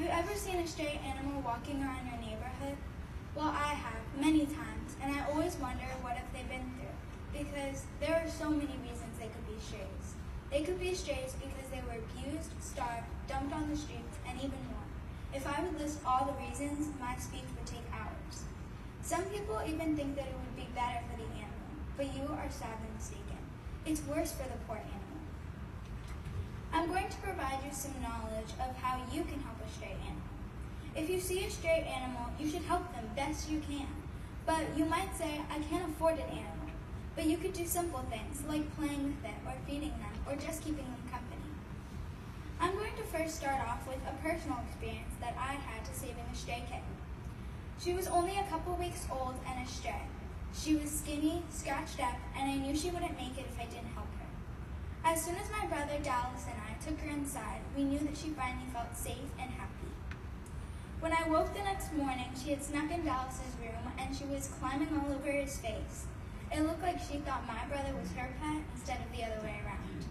Have you ever seen a stray animal walking around your neighborhood? Well, I have, many times, and I always wonder what have they been through, because there are so many reasons they could be strays. They could be strays because they were abused, starved, dumped on the streets, and even more. If I would list all the reasons, my speech would take hours. Some people even think that it would be better for the animal, but you are sadly mistaken. It's worse for the poor animal. I'm going to provide you some knowledge of how you can help a stray animal. If you see a stray animal, you should help them best you can. But you might say, I can't afford an animal. But you could do simple things like playing with it or feeding them or just keeping them company. I'm going to first start off with a personal experience that I had to saving a stray kitten. She was only a couple weeks old and a stray. She was skinny, scratched up, and I knew she wouldn't make it if I didn't help her. As soon as my brother Dallas and I took her inside, we knew that she finally felt safe and happy. When I woke the next morning, she had snuck in Dallas's room and she was climbing all over his face. It looked like she thought my brother was her pet instead of the other way around.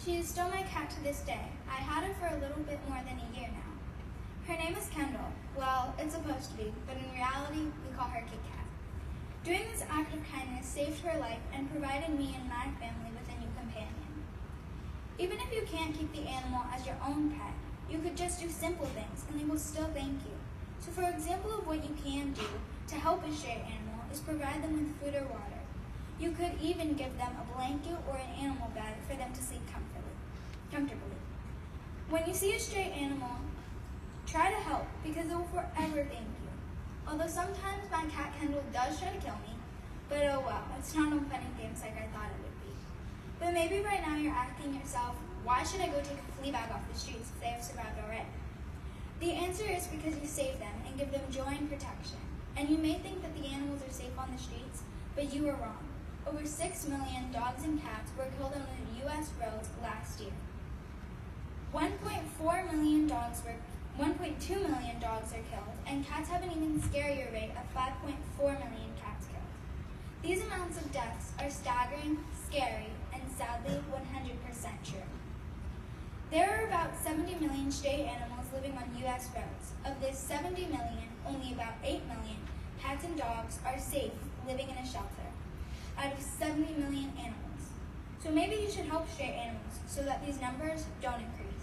She is still my cat to this day. I had her for a little bit more than a year now. Her name is Kendall. Well, it's supposed to be, but in reality, we call her Kit Kat. Doing this act of kindness saved her life and provided me and my family with a new companion. Even if you can't keep the animal as your own pet, you could just do simple things and they will still thank you. So for example of what you can do to help a stray animal is provide them with food or water. You could even give them a blanket or an animal bag for them to sleep comfortably. When you see a stray animal, try to help because it will forever thank you. Although sometimes my cat Kendall does try to kill me, but oh well, it's not on fun and games like I thought it would be. But maybe right now you're asking yourself, why should I go take a flea bag off the streets if they have survived already? The answer is because you save them and give them joy and protection. And you may think that the animals are safe on the streets, but you are wrong. Over 6 million dogs and cats were killed on the U.S. roads last year. 1.2 million dogs are killed, and cats have an even scarier rate of 5.4 million cats killed. These amounts of deaths are staggering, scary, and sadly 100% true. There are about 70 million stray animals living on U.S. roads. Of this 70 million, only about 8 million cats and dogs are safe living in a shelter, out of 70 million animals. So maybe you should help stray animals so that these numbers don't increase.